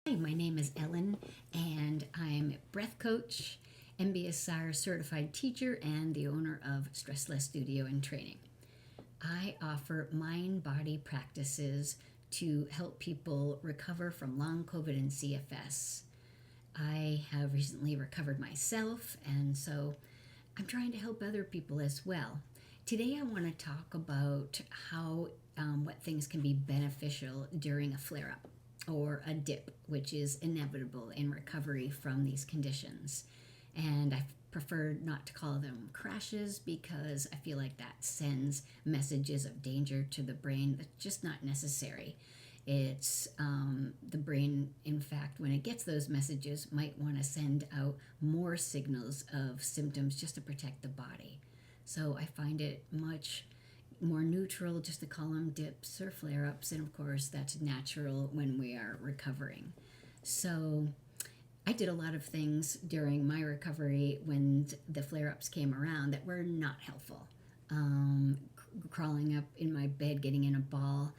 Hi, my name is Ellen, and I'm a breath coach, MBSR certified teacher, and the owner of Stressless Studio and Training. I offer mind body practices to help people recover from long COVID and CFS. I have recently recovered myself, and so I'm trying to help other people as well. Today, I want to talk about how what things can be beneficial during a flare up or a dip, which is inevitable in recovery from these conditions. And I prefer not to call them crashes because I feel like that sends messages of danger to the brain that's just not necessary. It's the brain, in fact, when it gets those messages, might want to send out more signals of symptoms just to protect the body. So I find it much more neutral just to call them dips or flare-ups, and of course that's natural when we are recovering. So I did a lot of things during my recovery when the flare-ups came around that were not helpful. Crawling up in my bed, getting in a ball,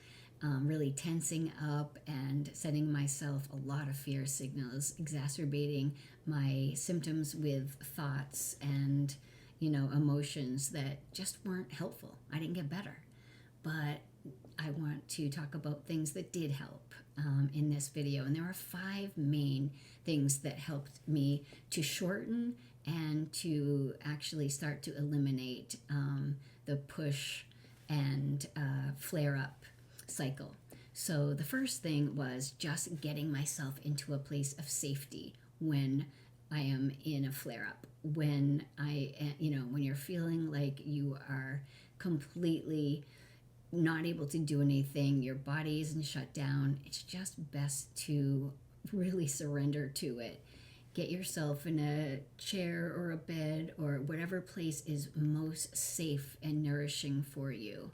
really tensing up and sending myself a lot of fear signals, exacerbating my symptoms with thoughts and emotions that just weren't helpful. I didn't get better. But I want to talk about things that did help in this video. And there are 5 main things that helped me to shorten and to actually start to eliminate the push and flare-up cycle. So the first thing was just getting myself into a place of safety when I am in a flare-up. When when you're feeling like you are completely not able to do anything, your body isn't shut down, it's just best to really surrender to it. Get yourself in a chair or a bed or whatever place is most safe and nourishing for you.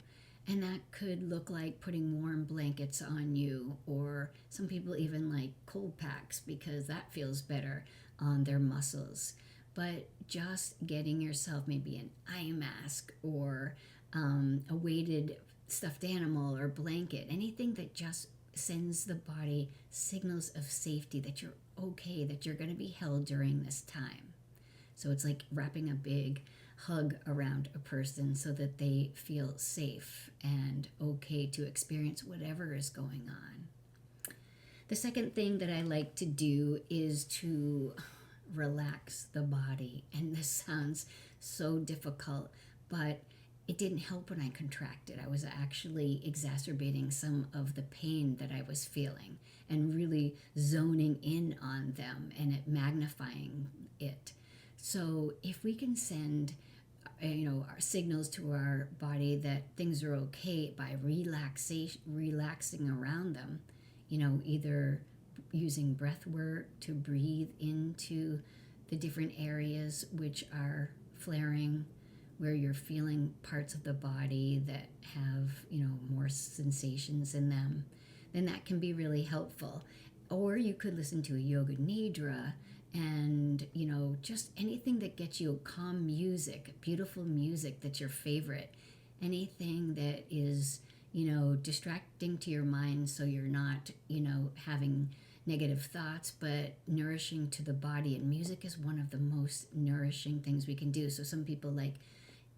And that could look like putting warm blankets on you, or some people even like cold packs because that feels better on their muscles. But just getting yourself maybe an eye mask or a weighted stuffed animal or blanket, anything that just sends the body signals of safety that you're okay, that you're going to be held during this time. So it's like wrapping a big hug around a person so that they feel safe and okay to experience whatever is going on. The second thing that I like to do is to relax the body. And this sounds so difficult, but it didn't help when I contracted. I was actually exacerbating some of the pain that I was feeling and really zoning in on them and it magnifying it. So if we can send our signals to our body that things are okay by relaxing around them, either using breath work to breathe into the different areas which are flaring, where you're feeling parts of the body that have more sensations in them, then that can be really helpful. Or you could listen to a yoga nidra and just anything that gets you calm music, beautiful music that's your favorite, anything that is distracting to your mind so you're not having negative thoughts but nourishing to the body. And music is one of the most nourishing things we can do. So some people like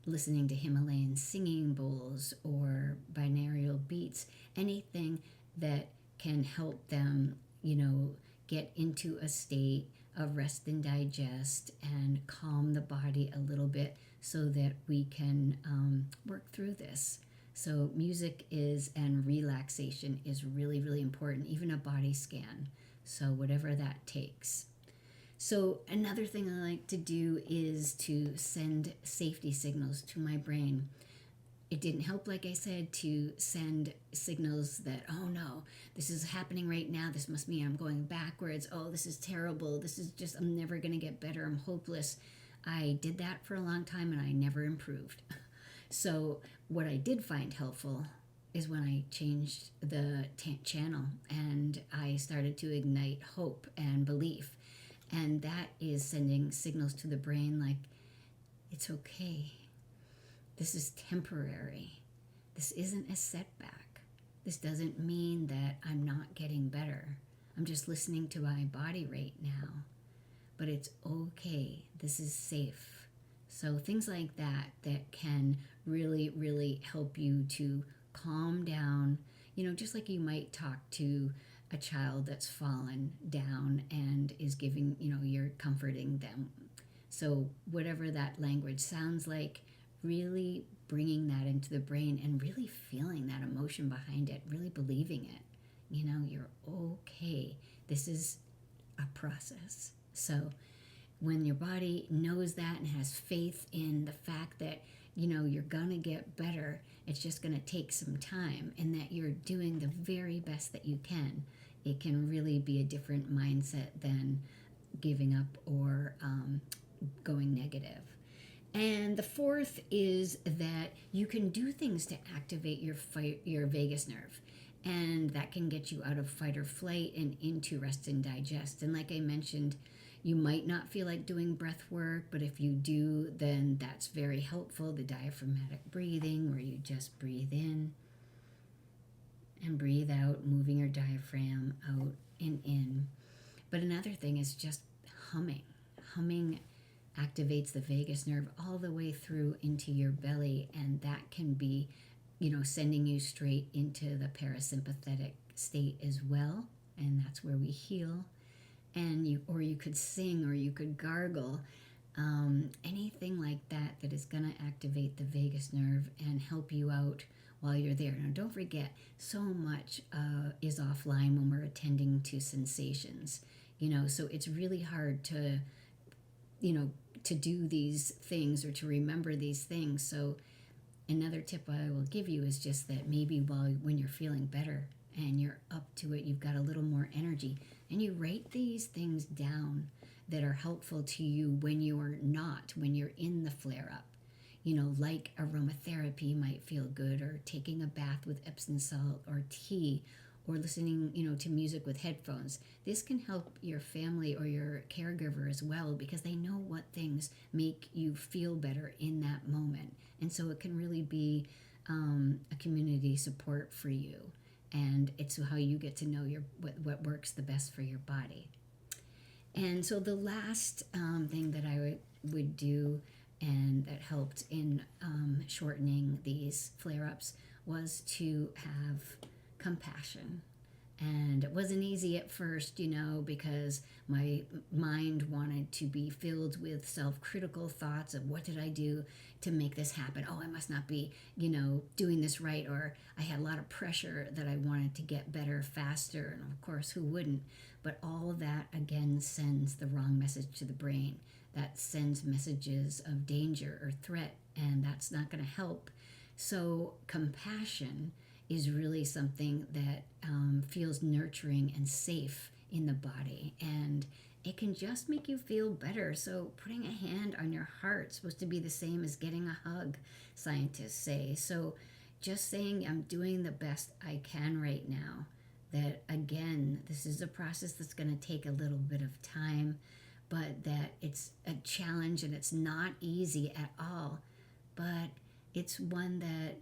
listening to Himalayan singing bowls or binaural beats, anything that can help them get into a state of rest and digest and calm the body a little bit so that we can work through this. So music and relaxation is really, really important, even a body scan. So whatever that takes. So another thing I like to do is to send safety signals to my brain. It didn't help, like I said, to send signals that, oh no, this is happening right now. This must mean I'm going backwards. Oh, this is terrible. This is just, I'm never going to get better. I'm hopeless. I did that for a long time and I never improved. So what I did find helpful is when I changed the channel and I started to ignite hope and belief. And that is sending signals to the brain like, it's okay. This is temporary. This isn't a setback. This doesn't mean that I'm not getting better. I'm just listening to my body right now. But it's okay. This is safe. So things like that that can really, really help you to calm down. Just like you might talk to a child that's fallen down and is giving, you're comforting them. So whatever that language sounds like, really bringing that into the brain and really feeling that emotion behind it, really believing it. You're okay. This is a process. So when your body knows that and has faith in the fact that, you're going to get better, it's just going to take some time, and that you're doing the very best that you can, it can really be a different mindset than giving up or going negative. And the fourth is that you can do things to activate your vagus nerve. And that can get you out of fight or flight and into rest and digest. And like I mentioned, you might not feel like doing breath work, but if you do, then that's very helpful. The diaphragmatic breathing, where you just breathe in and breathe out, moving your diaphragm out and in. But another thing is just humming. Humming activates the vagus nerve all the way through into your belly, and that can be, sending you straight into the parasympathetic state as well, and that's where we heal. And you could sing, or you could gargle, anything like that is going to activate the vagus nerve and help you out while you're there. Now, don't forget, so much is offline when we're attending to sensations. So it's really hard to do these things or to remember these things. So another tip I will give you is just that maybe when you're feeling better and you're up to it, you've got a little more energy, and you write these things down that are helpful to you when you're in the flare-up. Like aromatherapy might feel good, or taking a bath with Epsom salt or tea, or listening, to music with headphones. This can help your family or your caregiver as well, because they know what things make you feel better in that moment. And so it can really be a community support for you. And it's how you get to know what works the best for your body. And so the last thing that I would do, and that helped in shortening these flare-ups, was to have compassion. And it wasn't easy at first, because my mind wanted to be filled with self-critical thoughts of, what did I do to make this happen? Oh, I must not be, doing this right. Or I had a lot of pressure that I wanted to get better faster. And of course, who wouldn't? But all of that, again, sends the wrong message to the brain. That sends messages of danger or threat, and that's not going to help. So compassion is really something that feels nurturing and safe in the body, and it can just make you feel better. So putting a hand on your heart is supposed to be the same as getting a hug, scientists say. So just saying, I'm doing the best I can right now. That, again, this is a process that's going to take a little bit of time, but that it's a challenge, and it's not easy at all. But it's one that,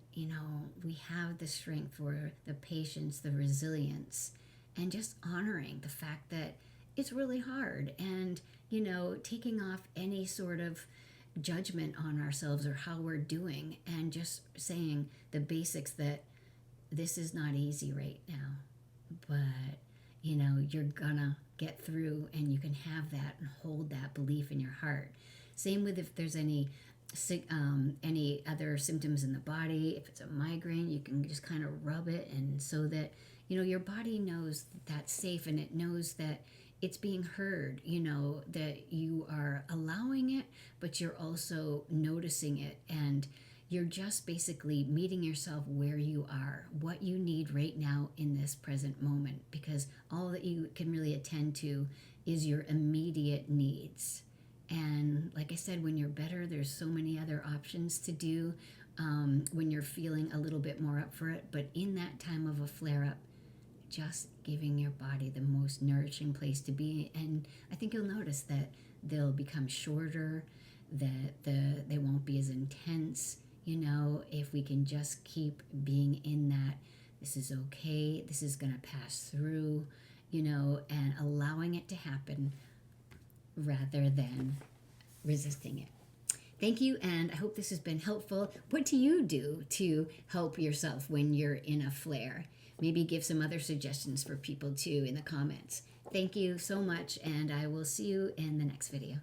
we have the strength for, the patience, the resilience, and just honoring the fact that it's really hard, and, taking off any sort of judgment on ourselves or how we're doing, and just saying the basics that this is not easy right now, but, you're gonna get through, and you can have that and hold that belief in your heart. Same with if there's any other symptoms in the body. If it's a migraine, you can just kind of rub it, and so that your body knows that that's safe, and it knows that it's being heard, that you are allowing it, but you're also noticing it, and you're just basically meeting yourself where you are, what you need right now in this present moment, because all that you can really attend to is your immediate needs. And like I said, when you're better, there's so many other options to do when you're feeling a little bit more up for it. But in that time of a flare-up, just giving your body the most nourishing place to be. And I think you'll notice that they'll become shorter, that they won't be as intense, if we can just keep being in that, this is okay, this is going to pass through, and allowing it to happen rather than resisting it. Thank you, and I hope this has been helpful. What do you do to help yourself when you're in a flare? Maybe give some other suggestions for people too in the comments. Thank you so much, and I will see you in the next video.